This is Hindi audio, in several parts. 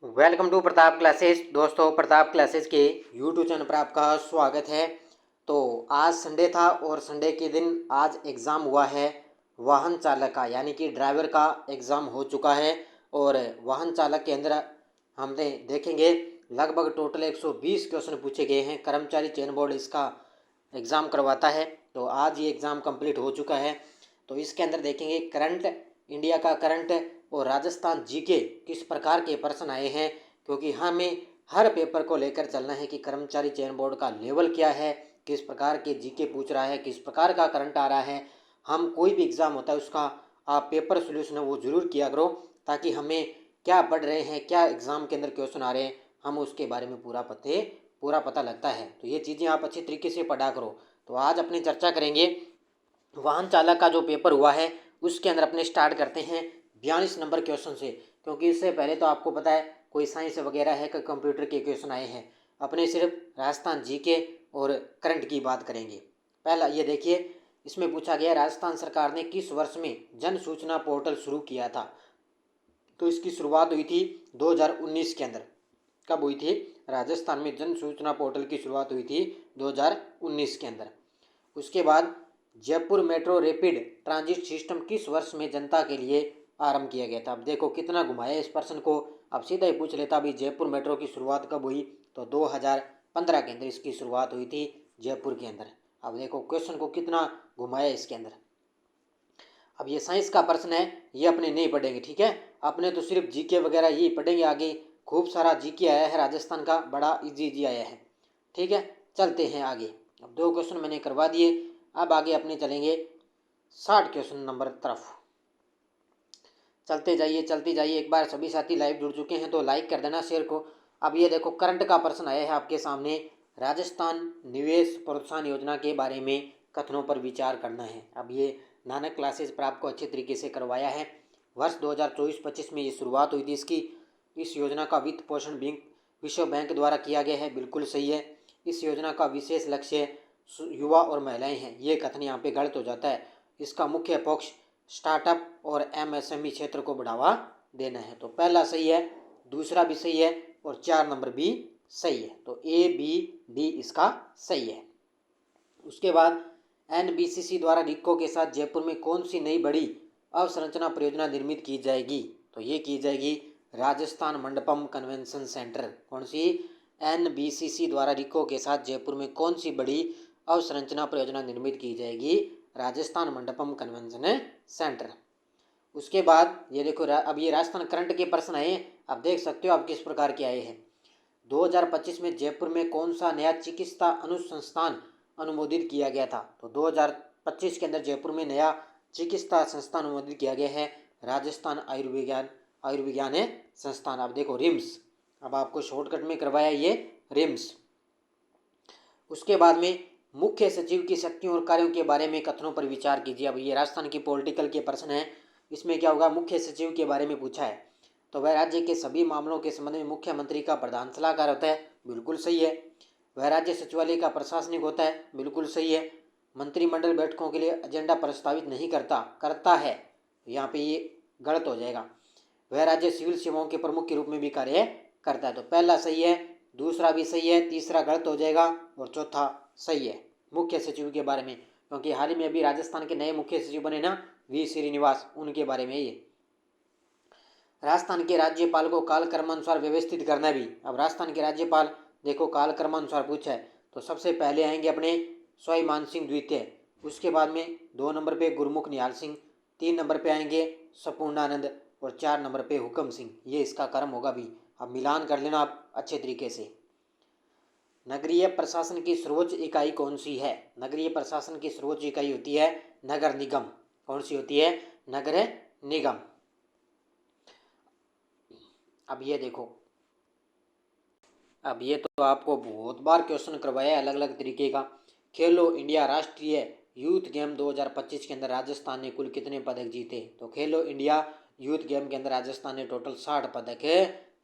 Welcome to Pratap classes. दोस्तों, प्रताप क्लासेस के यूट्यूब चैनल पर आपका स्वागत है। तो आज संडे था और संडे के दिन आज एग्ज़ाम हुआ है वाहन चालक का, यानी कि ड्राइवर का एग्ज़ाम हो चुका है। और वाहन चालक के अंदर हमने देखेंगे लगभग टोटल 120 क्वेश्चन पूछे गए हैं। कर्मचारी चयन बोर्ड इसका एग्ज़ाम करवाता है। तो आज ये एग्ज़ाम कंप्लीट हो चुका है। तो इसके अंदर देखेंगे करंट इंडिया का करंट और राजस्थान जीके किस प्रकार के प्रश्न आए हैं, क्योंकि हमें हर पेपर को लेकर चलना है कि कर्मचारी चयन बोर्ड का लेवल क्या है, किस प्रकार के जीके पूछ रहा है, किस प्रकार का करंट आ रहा है। हम कोई भी एग्ज़ाम होता है उसका आप पेपर सोल्यूशन है वो ज़रूर किया करो, ताकि हमें क्या पढ़ रहे हैं, क्या एग्ज़ाम के अंदर क्वेश्चन आ रहे हैं, हम उसके बारे में पूरा पता लगता है। तो ये चीज़ें आप अच्छी तरीके से पढ़ा करो। तो आज अपनी चर्चा करेंगे वाहन चालक का जो पेपर हुआ है उसके अंदर। अपने स्टार्ट करते हैं 42 नंबर क्वेश्चन से, क्योंकि इससे पहले तो आपको पता है कोई साइंस वगैरह है कि कंप्यूटर के क्वेश्चन आए हैं। अपने सिर्फ राजस्थान जीके और करंट की बात करेंगे। पहला ये देखिए, इसमें पूछा गया राजस्थान सरकार ने किस वर्ष में जन सूचना पोर्टल शुरू किया था। तो इसकी शुरुआत हुई थी 2019 के अंदर। कब हुई थी? राजस्थान में जन सूचना पोर्टल की शुरुआत हुई थी 2019 के अंदर। उसके बाद Jaipur metro rapid transit system किस वर्ष में जनता के लिए आरंभ किया गया था। अब देखो कितना घुमाया इस प्रश्न को। अब सीधा ही पूछ लेता अभी जयपुर मेट्रो की शुरुआत कब हुई, तो 2015 के अंदर इसकी शुरुआत हुई थी जयपुर के अंदर। अब देखो क्वेश्चन को कितना घुमाया इसके अंदर। अब ये साइंस का प्रश्न है, ये अपने नहीं पढ़ेंगे, ठीक है। अपने तो सिर्फ जीके वगैरह यही पढ़ेंगे। आगे खूब सारा जीके आया है राजस्थान का, बड़ा इजी आया है, ठीक है। चलते हैं आगे। अब 2 क्वेश्चन मैंने करवा दिए। अब आगे अपने चलेंगे 60 क्वेश्चन नंबर तरफ। चलते जाइए। एक बार सभी साथी लाइव जुड़ चुके हैं तो लाइक कर देना, शेयर को। अब ये देखो करंट का प्रश्न आया है आपके सामने। राजस्थान निवेश प्रोत्साहन योजना के बारे में कथनों पर विचार करना है। अब ये नानक क्लासेस पर आपको अच्छे तरीके से करवाया है। वर्ष 2024-25 में ये शुरुआत हुई थी इसकी। इस योजना का वित्त पोषण विश्व बैंक द्वारा किया गया है, बिल्कुल सही है। इस योजना का विशेष लक्ष्य युवा और महिलाएं हैं, ये कथन यहाँ पे गलत हो जाता है। इसका मुख्य पक्ष स्टार्टअप और एमएसएमई क्षेत्र को बढ़ावा देना है। तो पहला सही है, दूसरा भी सही है और 4 नंबर भी सही है। तो ए बी डी इसका सही है। उसके बाद एनबीसीसी द्वारा रिक्को के साथ जयपुर में कौन सी नई बड़ी अवसंरचना परियोजना निर्मित की जाएगी। तो ये की जाएगी राजस्थान मंडपम कन्वेंशन सेंटर। कौन सी? एनबीसीसी द्वारा रिक्को के साथ जयपुर में कौन सी बड़ी अवसंरचना परियोजना निर्मित की जाएगी? Rajasthan Mandapam convention centre. उसके बाद ये देखो अब ये राजस्थान करंट के प्रश्न आए। अब देख सकते हो आप किस प्रकार के आए हैं। 2025 में जयपुर में कौन सा नया चिकित्सा अनुसंस्थान अनुमोदित किया गया था। तो 2025 के अंदर जयपुर में नया चिकित्सा संस्थान अनुमोदित किया गया है, राजस्थान आयुर्विज्ञान संस्थान। अब देखो रिम्स, अब आपको शॉर्टकट में करवाया ये रिम्स। उसके बाद में मुख्य सचिव की शक्तियों और कार्यों के बारे में कथनों पर विचार कीजिए। अब ये राजस्थान की पॉलिटिकल के प्रश्न है। इसमें क्या होगा, मुख्य सचिव के बारे में पूछा है। तो वह राज्य के सभी मामलों के संबंध में मुख्यमंत्री का प्रधान सलाहकार होता है, बिल्कुल सही है। वह राज्य सचिवालय का प्रशासनिक होता है, बिल्कुल सही है। मंत्रिमंडल बैठकों के लिए एजेंडा प्रस्तावित नहीं करता है, यहाँ पे ये गलत हो जाएगा। वह राज्य सिविल सेवाओं के प्रमुख के रूप में भी कार्य करता है। तो पहला सही है, दूसरा भी सही है, तीसरा गलत हो जाएगा और चौथा सही है मुख्य सचिव के बारे में, क्योंकि हाल ही में अभी राजस्थान के नए मुख्य सचिव बने ना, वी श्रीनिवास, उनके बारे में ये। राजस्थान के राज्यपाल को कालक्रमानुसार व्यवस्थित करना भी। अब राजस्थान के राज्यपाल देखो कालक्रमानुसार पूछा है, तो सबसे पहले आएंगे अपने स्वाई मान सिंह द्वितीय। उसके बाद में 2 नंबर पे गुरमुख निहाल सिंह, 3 नंबर पे आएंगे सपूर्णानंद और 4 नंबर पे हुक्म सिंह। ये इसका क्रम होगा भी। अब मिलान कर लेना आप अच्छे तरीके से। नगरीय प्रशासन की सर्वोच्च इकाई कौन सी है? नगरीय प्रशासन की सर्वोच्च इकाई होती है नगर निगम। कौन सी होती है? नगर निगम। अब ये देखो, अब ये तो आपको बहुत बार क्वेश्चन करवाया है अलग अलग तरीके का। खेलो इंडिया राष्ट्रीय यूथ गेम 2025 के अंदर राजस्थान ने कुल कितने पदक जीते? तो खेलो इंडिया यूथ गेम के अंदर राजस्थान ने टोटल 60 पदक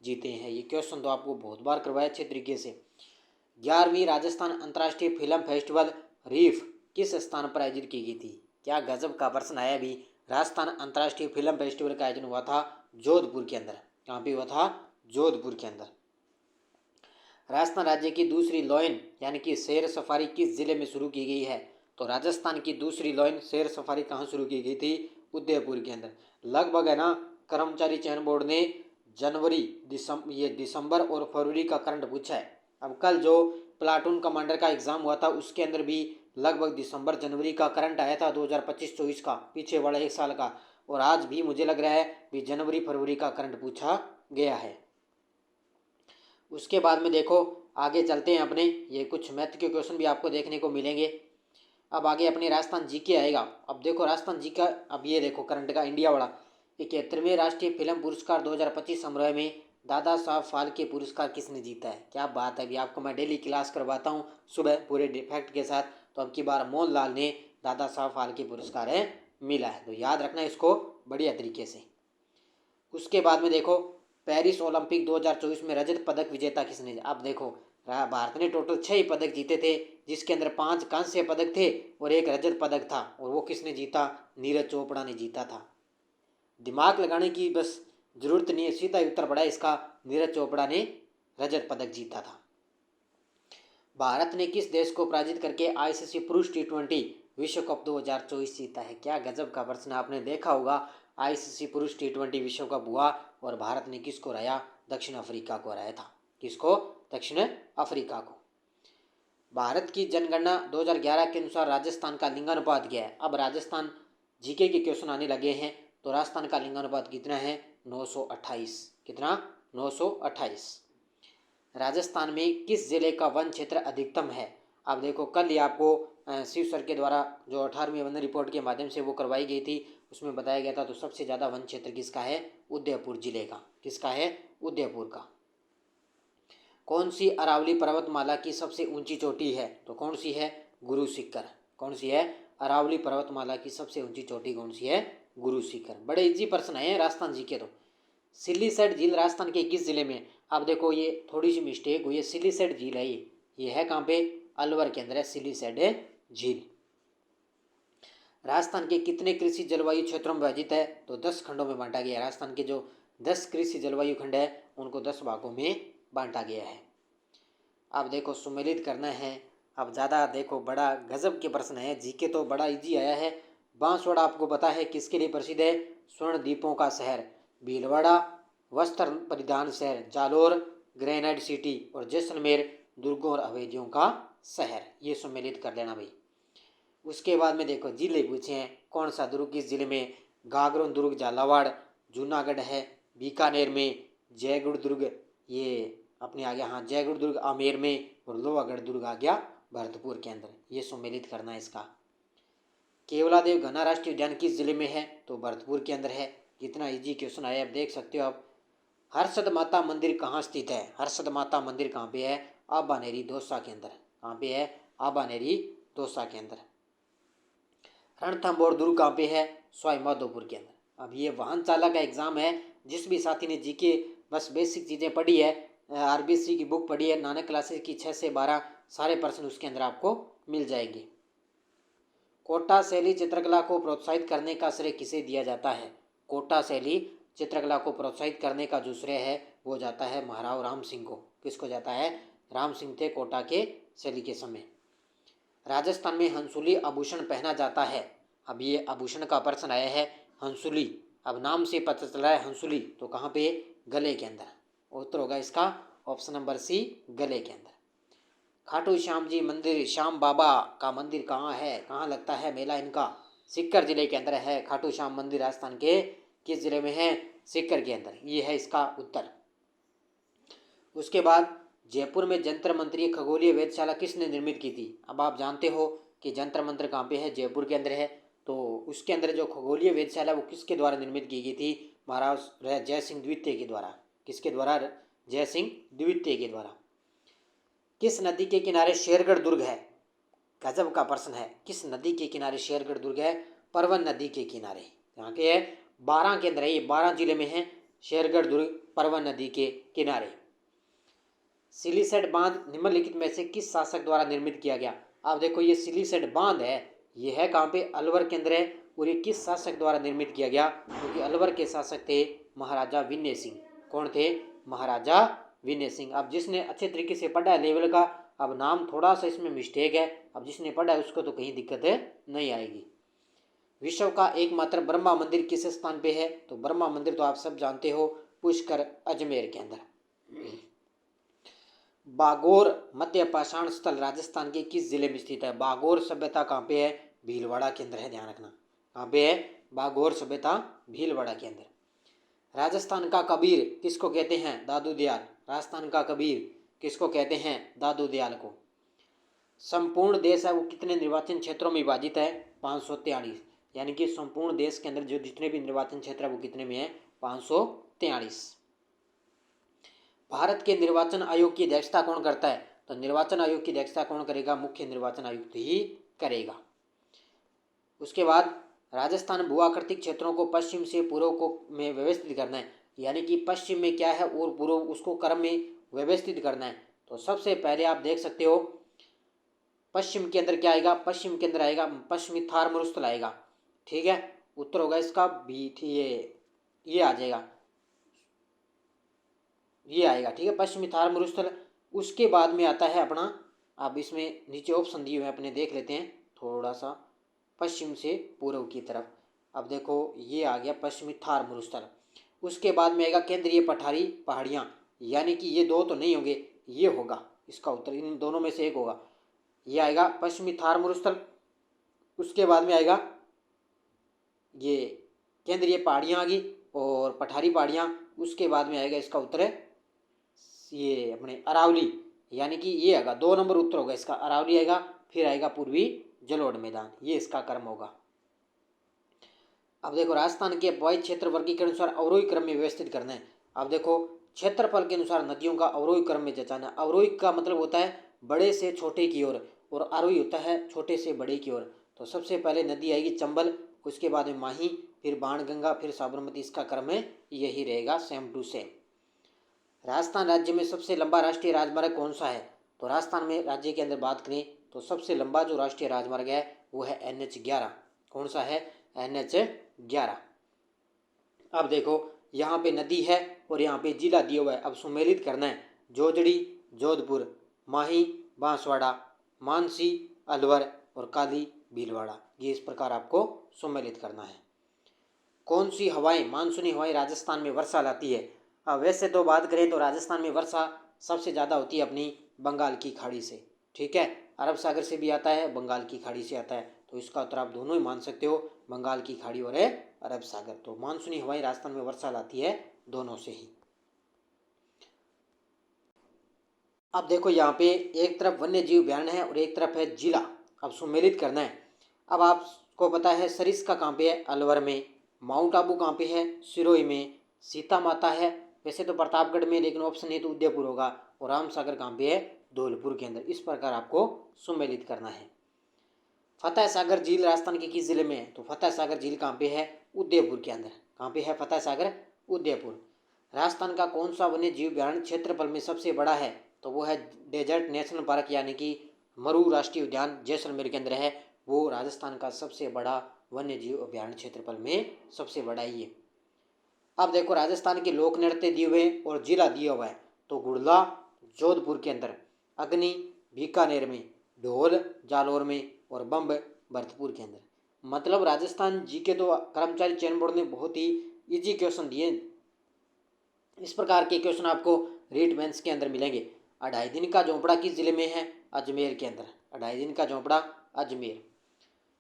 जीते हैं। ये क्वेश्चन तो आपको बहुत बार करवाया अच्छे तरीके से। 11वीं राजस्थान अंतर्राष्ट्रीय फिल्म फेस्टिवल रीफ किस स्थान पर आयोजित की गई थी? क्या गजब का प्रश्न आया भी। राजस्थान अंतर्राष्ट्रीय फिल्म फेस्टिवल का आयोजन हुआ था जोधपुर के अंदर। कहाँ पे हुआ था? जोधपुर के अंदर। राजस्थान राज्य की दूसरी लॉयन यानी कि शेर सफारी किस जिले में शुरू की गई है? तो राजस्थान की दूसरी लॉयन शेर सफारी कहाँ शुरू की गई थी? उदयपुर के अंदर। लगभग है ना, कर्मचारी चयन बोर्ड ने दिसंबर और फरवरी का करंट पूछा है। अब कल जो प्लाटून कमांडर का एग्जाम हुआ था उसके अंदर भी लगभग दिसंबर जनवरी का करंट आया था 2025-24 का, पीछे वाला एक साल का। और आज भी मुझे लग रहा है भी जनवरी फरवरी का करंट पूछा गया है। उसके बाद में देखो आगे चलते हैं अपने, ये कुछ मैथ के क्वेश्चन भी आपको देखने को मिलेंगे। अब आगे अपने राजस्थान जीके आएगा। अब देखो राजस्थान जी का, अब ये देखो करंट का इंडिया वाला। 71वें राष्ट्रीय फिल्म पुरस्कार 2025 समारोह में दादा साहब फाल्के पुरस्कार किसने जीता है? क्या बात है, अभी आपको मैं डेली क्लास करवाता हूँ सुबह पूरे फैक्ट के साथ। तो अब की बार मोहनलाल ने दादा साहब फाल्के पुरस्कार है मिला है, तो याद रखना इसको बढ़िया तरीके से। उसके बाद में देखो पेरिस ओलंपिक 2024 में रजत पदक विजेता किसने? अब देखो भारत ने टोटल 6 ही पदक जीते थे, जिसके अंदर 5 कांस्य पदक थे और 1 रजत पदक था। और वो किसने जीता? नीरज चोपड़ा ने जीता था। दिमाग लगाने की बस जरूरत नहीं है, सीधा उत्तर पड़ा इसका, नीरज चोपड़ा ने रजत पदक जीता था। भारत ने किस देश को पराजित करके आईसीसी पुरुष T20 विश्व कप 2024 जीता है? क्या गजब का प्रश्न, आपने देखा होगा आईसीसी पुरुष T20 विश्व कप हुआ और भारत ने किसको हराया? दक्षिण अफ्रीका को हराया था। किसको? दक्षिण अफ्रीका को। भारत की जनगणना 2011 के अनुसार राजस्थान का लिंगानुपात क्या है? अब राजस्थान जीके के क्वेश्चन आने लगे हैं, तो राजस्थान का लिंगानुपात कितना है? 928। कितना? 928। राजस्थान में किस जिले का वन क्षेत्र अधिकतम है? अब देखो कल ही आपको शिव सर के द्वारा जो 18वीं वन रिपोर्ट के माध्यम से वो करवाई गई थी, उसमें बताया गया था, तो सबसे ज़्यादा वन क्षेत्र किसका है? उदयपुर जिले का। किसका है? उदयपुर का। कौन सी अरावली पर्वतमाला की सबसे ऊंची चोटी है? तो कौन सी है? गुरु शिखर। कौन सी है? अरावली पर्वतमाला की सबसे ऊंची चोटी कौन सी है? गुरु शिखर। बड़े इजी प्रश्न है राजस्थान जी के। तो सिल्लीसेट झील राजस्थान के किस जिले में? अब देखो ये थोड़ी सी मिस्टेक हुई है, सिल्लीसेट झील है ये है कहाँ पे? अलवर के अंदर है सिल्लीसेट झील। राजस्थान के कितने कृषि जलवायु क्षेत्रों में विभाजित है? तो 10 खंडों में बांटा गया है। राजस्थान के जो 10 कृषि जलवायु खंड है उनको 10 भागों में बांटा गया है। अब देखो सुमेलित करना है। अब ज़्यादा देखो बड़ा गजब के प्रश्न है, जीके तो बड़ा इजी आया है। बांसवाड़ा आपको पता है किसके लिए प्रसिद्ध है? स्वर्ण द्वीपों का शहर। भीलवाड़ा वस्त्र परिधान शहर। Jalore granite city. और जैसलमेर दुर्गों और हवेलियों का शहर। ये सुमेलित कर लेना भाई। उसके बाद में देखो जिले पूछे हैं, कौन सा दुर्ग किस जिले में? गागरोन दुर्ग झालावाड़। जूनागढ़ है बीकानेर में। जयगढ़ दुर्ग ये अपने आ गया, हाँ जयगढ़ दुर्ग आमेर में। और लोहागढ़ दुर्ग आ गया भरतपुर के अंदर। ये सुमेलित करना है इसका। केवलादेव घना राष्ट्रीय उद्यान किस जिले में है? तो भरतपुर के अंदर है। कितना इजी क्वेश्चन आया, आप देख सकते हो। आप हर्षद माता मंदिर कहाँ स्थित है? हर्षद माता मंदिर कहाँ पे है? आबानेरी दौसा के अंदर। कहाँ पे है? आबानेरी दौसा के अंदर। रणथंभौर दुर्ग कहाँ पे है? सवाई माधोपुर के अंदर। अब ये वाहन चालक का एग्जाम है, जिस भी साथी ने जीके बस बेसिक चीज़ें पढ़ी है, आरबीसी की बुक पढ़ी है, नानक क्लासेस की 6 से 12 सारे प्रश्न उसके अंदर आपको मिल जाएंगे। कोटा शैली चित्रकला को प्रोत्साहित करने का श्रेय किसे दिया जाता है? कोटा शैली चित्रकला को प्रोत्साहित करने का जो श्रेय है वो जाता है महाराव राम सिंह को। किसको जाता है? राम सिंह थे कोटा के शैली के समय। राजस्थान में हंसुली आभूषण पहना जाता है। अब ये आभूषण का प्रश्न आया है, हंसुली। अब नाम से पता चल रहा है हंसुली, तो कहाँ पे? गले के अंदर। उत्तर होगा इसका ऑप्शन नंबर सी, गले के अंदर। खाटू श्याम जी मंदिर, श्याम बाबा का मंदिर कहाँ है? कहाँ लगता है मेला इनका? सीकर जिले के अंदर है खाटू श्याम मंदिर। राजस्थान के किस जिले में है? सीकर के अंदर। ये है इसका उत्तर। उसके बाद जयपुर में जंतर मंत्री खगोलीय वेधशाला किसने निर्मित की थी? अब आप जानते हो कि जंतर मंत्र कहाँ पे है? जयपुर के अंदर है। तो उसके अंदर जो खगोलीय वेधशाला वो किसके द्वारा निर्मित की गई थी? महाराज जय सिंह द्वितीय के द्वारा। किसके द्वारा? जय सिंह द्वितीय के द्वारा। किस नदी के किनारे शेरगढ़ दुर्ग है? गजब का प्रश्न है। किस नदी के किनारे शेरगढ़ दुर्ग है? परवन नदी के किनारे। यहाँ के है 12 के अंदर है, ये 12 जिले में है शेरगढ़ दुर्ग, परवन नदी के किनारे। सिलीसेट बांध निम्नलिखित में से किस शासक द्वारा निर्मित किया गया? अब देखो ये सिलीसेट बांध है, ये है कहाँ पे? अलवर के अंदर है। और ये किस शासक द्वारा निर्मित किया गया? क्योंकि अलवर के शासक थे महाराजा विनय सिंह। कौन थे? महाराजा विनय सिंह। अब जिसने अच्छे तरीके से पढ़ा है लेवल का, अब नाम थोड़ा सा इसमें मिस्टेक है, अब जिसने पढ़ा है उसको तो कहीं दिक्कत नहीं आएगी। विश्व का एकमात्र ब्रह्मा मंदिर किस स्थान पे है? तो ब्रह्मा मंदिर तो आप सब जानते हो, पुष्कर अजमेर के अंदर। बागोर मध्य पाषाण स्थल राजस्थान के किस जिले में स्थित है? बागोर सभ्यता कहाँ पे है? भीलवाड़ा के अंदर है, ध्यान रखना। कहाँ पे है? बागोर सभ्यता भीलवाड़ा के अंदर। राजस्थान का कबीर किसको कहते हैं? दादू दयाल। राजस्थान का कबीर किसको कहते हैं? दादू दयाल को। संपूर्ण देश है वो कितने निर्वाचन क्षेत्रों में विभाजित है? 543। यानी कि संपूर्ण देश के अंदर जो जितने भी निर्वाचन क्षेत्र है वो कितने में है? 543। भारत के निर्वाचन आयोग की अध्यक्षता कौन करता है? तो निर्वाचन आयोग की अध्यक्षता कौन करेगा? मुख्य निर्वाचन आयुक्त ही करेगा। उसके बाद राजस्थान भूआकृतिक क्षेत्रों को पश्चिम से पूर्व को में व्यवस्थित करना है, यानी कि पश्चिम में क्या है और पूर्व उसको क्रम में व्यवस्थित करना है। तो सबसे पहले आप देख सकते हो पश्चिम के अंदर क्या आएगा? पश्चिम के अंदर आएगा पश्चिमी थार मरुस्थल आएगा, ठीक है। उत्तर होगा इसका बी, ये आ जाएगा, ये आएगा, ठीक है, पश्चिमी थार मरुस्थल। उसके बाद में आता है अपना, अब इसमें नीचे ऑप्शन दिए हुए हैं अपने देख लेते हैं थोड़ा सा, पश्चिम से पूर्व की तरफ। अब देखो ये आ गया पश्चिमी थार मरुस्थल। उसके बाद में आएगा केंद्रीय पठारी पहाड़ियाँ, यानी कि ये दो तो नहीं होंगे, ये होगा इसका उत्तर, इन दोनों में से एक होगा। ये आएगा पश्चिमी थार मरुस्थल, उसके बाद में आएगा ये केंद्रीय पहाड़ियाँ आ गई और पठारी पहाड़ियाँ। उसके बाद में आएगा इसका उत्तर है ये अपने अरावली, यानी कि ये आएगा 2 नंबर उत्तर होगा इसका, अरावली आएगा। फिर आएगा पूर्वी जलोढ़ मैदान, ये इसका क्रम होगा। अब देखो राजस्थान के अपवाहित क्षेत्र वर्गीकरण के अनुसार अवरोही क्रम में व्यवस्थित करना है। अब देखो क्षेत्रफल के अनुसार नदियों का अवरोही क्रम में जचाना। अवरोही का मतलब होता है बड़े से छोटे की ओर, और आरोही होता है छोटे से बड़े की ओर। तो सबसे पहले नदी आएगी चंबल, उसके बाद में माही, फिर बाणगंगा, फिर साबरमती, इसका क्रम है यही रहेगा, सेम टू सेम। राजस्थान राज्य में सबसे लंबा राष्ट्रीय राजमार्ग कौन सा है? तो राजस्थान में राज्य के अंदर बात करें तो सबसे लंबा जो राष्ट्रीय राजमार्ग है वो है NH11। कौन सा है? NH11। अब देखो यहाँ पे नदी है और यहाँ पे जिला दिया हुआ है, अब सुमेलित करना है। जोजड़ी, जोधपुर, माही, बांसवाड़ा, मानसी, अलवर और काली, भीलवाड़ा, ये इस प्रकार आपको सुमेलित करना है। कौन सी हवाएं, मानसूनी हवाएं राजस्थान में वर्षा लाती है? अब वैसे तो बात करें तो राजस्थान में वर्षा सबसे ज़्यादा होती है अपनी बंगाल की खाड़ी से, ठीक है। अरब सागर से भी आता है, बंगाल की खाड़ी से आता है, तो इसका उत्तर आप दोनों ही मान सकते हो, बंगाल की खाड़ी और अरब सागर। तो मानसूनी हवाएं राजस्थान में वर्षा लाती है दोनों से ही। अब देखो यहाँ पे एक तरफ वन्य जीव अभयारण्य है और एक तरफ है जिला, अब सुमेलित करना है। अब आपको पता है सरिस्का कहाँ पे है? अलवर में। माउंट आबू कहाँ पे है? सिरोही में। सीता माता है वैसे तो प्रतापगढ़ में, लेकिन ऑप्शन है तो उदयपुर होगा। और राम सागर कहाँ पे है? धौलपुर के अंदर। इस प्रकार आपको सुमेलित करना है। फतेह सागर झील राजस्थान के किस जिले में है? तो फतेह सागर झील कहाँ पे है? उदयपुर के अंदर। कहाँ पे है फतेह सागर? उदयपुर। राजस्थान का कौन सा वन्य जीव अभयारण्य क्षेत्रफल में सबसे बड़ा है? तो वो है डेजर्ट नेशनल पार्क, यानी कि मरू राष्ट्रीय उद्यान जैसलमेर के अंदर है। वो राजस्थान का सबसे बड़ा वन्य जीव अभयारण्य क्षेत्रफल में सबसे बड़ा ही है। अब देखो राजस्थान के लोक नृत्य दिए हुए और जिला दिया हुआ है। तो गुड़ला जोधपुर के अंदर, अग्नि बीकानेर में, ढोल जालौर में और बम्ब भरतपुर के अंदर। मतलब राजस्थान जी के तो कर्मचारी चयन बोर्ड ने बहुत ही इजी क्वेश्चन दिए। इस प्रकार के क्वेश्चन आपको रीट मेंस के अंदर मिलेंगे। 2.5 दिन का झोंपड़ा किस जिले में है? अजमेर के अंदर। 2.5 दिन का झोंपड़ा अजमेर।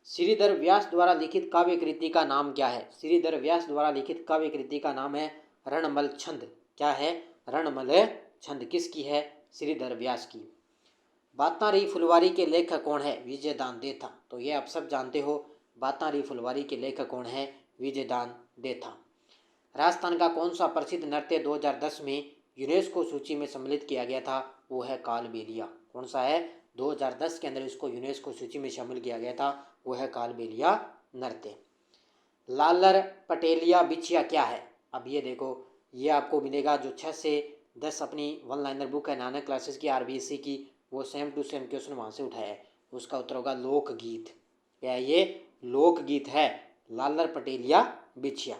श्रीधर व्यास द्वारा लिखित काव्य कृति का नाम क्या है? श्रीधर व्यास द्वारा लिखित काव्य कृति का नाम है रणमल छंद। क्या है? रणमल छंद। किसकी है? श्रीधर व्यास की। बातारी फुलवारी के लेखक कौन है? विजयदान देथा। तो ये आप सब जानते हो, बातारी फुलवारी के लेखक कौन है? विजयदान देथा। राजस्थान का कौन सा प्रसिद्ध नृत्य 2010 में यूनेस्को सूची में सम्मिलित किया गया था? वो है कालबेलिया। कौन सा है? 2010 के अंदर इसको यूनेस्को सूची में शामिल किया गया था, वो है कालबेलिया नृत्य। लालर पटेलिया बिछिया क्या है? अब ये देखो, ये आपको मिलेगा जो 6 से 10 अपनी वन लाइनर बुक है नानक क्लासेस की, RBSC की, वो सेम टू सेम क्वेश्चन वहाँ से उठाया है। उसका उत्तर होगा लोकगीत। क्या ये? लोकगीत है लालर पटेलिया बिछिया।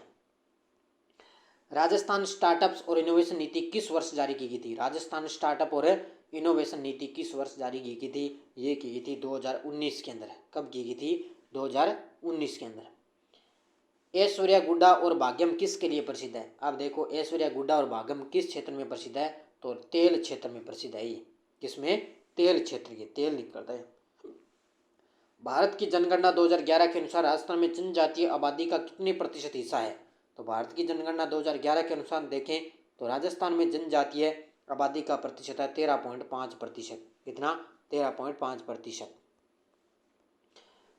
राजस्थान स्टार्टअप्स और इनोवेशन नीति किस वर्ष जारी की गई थी? राजस्थान स्टार्टअप और इनोवेशन नीति किस वर्ष जारी की गई थी? ये की गई थी 2019 के अंदर। कब की गई थी? 2019 के अंदर। ऐश्वर्या गुड्डा और भाग्यम किसके लिए प्रसिद्ध है? अब देखो, ऐश्वर्या गुड्डा और भाग्यम किस क्षेत्र में प्रसिद्ध है? तो तेल क्षेत्र में प्रसिद्ध है ये। किसमें? तेल क्षेत्र के, तेल निकलता है। भारत की जनगणना 2011 के अनुसार राजस्थान में जनजातीय आबादी का कितने प्रतिशत हिस्सा है? तो भारत की जनगणना 2011 के अनुसार देखें तो राजस्थान में जनजातीय आबादी का प्रतिशत है 13.5%। कितना? 13.5%।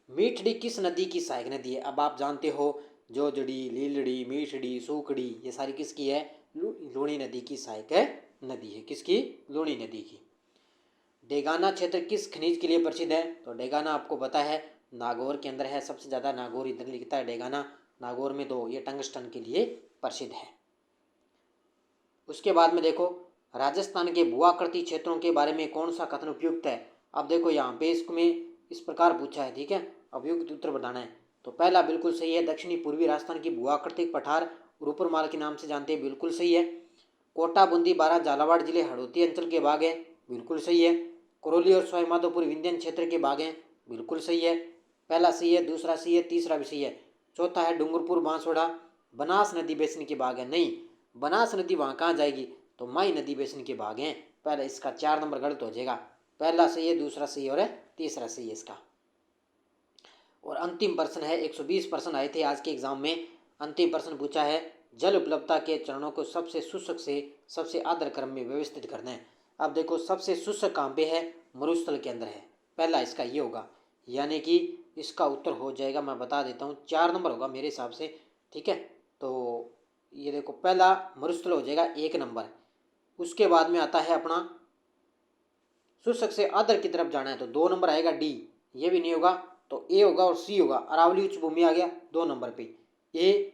मीठड़ी किस नदी की सहायक नदी है? अब आप जानते हो, जोजड़ी, लीलड़ी, मीठड़ी, सूखड़ी, ये सारी किसकी है? लूणी नदी की सहायक है नदी है। किसकी? लूणी नदी की। डेगाना क्षेत्र किस खनिज के लिए प्रसिद्ध है? तो डेगाना आपको पता है नागौर के अंदर है, सबसे ज़्यादा नागौर इधर लिखता है डेगाना, नागौर में दो, ये टंगस्टन के लिए प्रसिद्ध है। उसके बाद में देखो, राजस्थान के भूआकृति क्षेत्रों के बारे में कौन सा कथन उपयुक्त है? अब देखो यहाँ पे इसमें इस प्रकार पूछा है, ठीक है, उपयुक्त उत्तर बताना है। तो पहला बिल्कुल सही है, दक्षिणी पूर्वी राजस्थान की भूआकृतिक पठार रूपरमाल के नाम से जानते हैं, बिल्कुल सही है। कोटा, बूंदी, बारां, झालावाड़ जिले हड़ौती अंचल के भाग हैं, बिल्कुल सही है। करौली और सवाई माधोपुर विंध्याचल क्षेत्र के भाग हैं, बिल्कुल सही है। पहला सही है, दूसरा सही है, तीसरा भी सही है। चौथा है डूंगरपुर, बांसवाड़ा, बनास नदी बेसिन के भाग है। नहीं, बनास नदी वहाँ कहाँ जाएगी? तो माई नदी बेसिन के भाग हैं। पहले इसका 4 नंबर गलत हो जाएगा। पहला सही है, दूसरा सही है और तीसरा सही है इसका। और अंतिम प्रश्न है, 120 प्रश्न आए थे आज के एग्जाम में। अंतिम प्रश्न पूछा है, जल उपलब्धता के चरणों को सबसे शुष्क से सबसे आर्द्र क्रम में व्यवस्थित करना है। अब देखो, सबसे शुष्क कहाँ पे है? मरुस्थल के अंदर है। पहला इसका ये होगा, यानी कि इसका उत्तर हो जाएगा, मैं बता देता हूँ, 4 नंबर होगा मेरे हिसाब से, ठीक है। तो ये देखो, पहला मरुस्थल हो जाएगा 1 नंबर। उसके बाद में आता है अपना शुष्क से आर्द्र की तरफ जाना है तो 2 नंबर आएगा डी, ये भी नहीं होगा, तो ए होगा और सी होगा। अरावली उच्च भूमि आ गया 2 नंबर पे ए,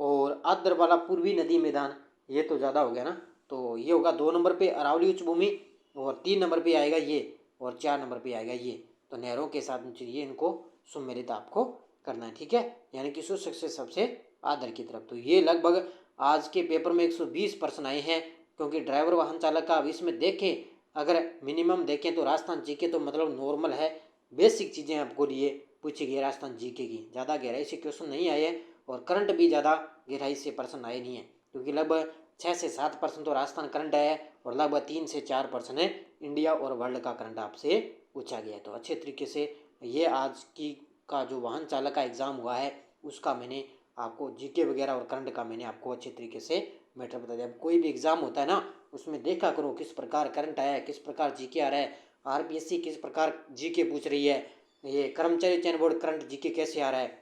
और आर्द्र वाला पूर्वी नदी मैदान, ये तो ज़्यादा हो गया ना, तो ये होगा 2 नंबर पे अरावली उच्च भूमि, और 3 नंबर पे आएगा ये, और 4 नंबर पे आएगा ये। तो नहरों के साथ चाहिए इनको सुमेलित आपको करना है, ठीक है, यानी कि शुष्क से सबसे आर्द्र की तरफ। तो ये लगभग आज के पेपर में 120 प्रश्न आए हैं, क्योंकि ड्राइवर वाहन चालक का अब इसमें देखें, अगर मिनिमम देखें तो राजस्थान जीके तो मतलब नॉर्मल है, बेसिक चीज़ें आपको लिए पूछी गई राजस्थान जीके की, ज़्यादा गहराई से क्वेश्चन नहीं आए हैं, और करंट भी ज़्यादा गहराई से प्रश्न आए नहीं है, क्योंकि लगभग 6 से 7 परसेंट तो राजस्थान करंट आया है, और लगभग 3 से 4 परसेंट है इंडिया और वर्ल्ड का करंट आपसे पूछा गया है। तो अच्छे तरीके से ये आज की का जो वाहन चालक का एग्ज़ाम हुआ है उसका मैंने आपको जीके वगैरह और करंट का मैंने आपको अच्छे तरीके से मैटर बता दिया। कोई भी एग्ज़ाम होता है ना, उसमें देखा करो किस प्रकार करंट आया है, किस प्रकार जीके आ रहा है, आरपीएससी किस प्रकार जीके पूछ रही है, ये कर्मचारी चयन बोर्ड करंट जीके कैसे आ रहा है,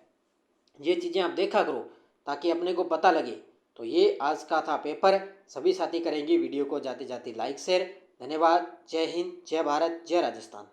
ये चीज़ें आप देखा करो ताकि अपने को पता लगे। तो ये आज का था पेपर, सभी साथी करेंगे वीडियो को जाते जाते लाइक शेयर। धन्यवाद। जय हिंद, जय भारत, जय राजस्थान।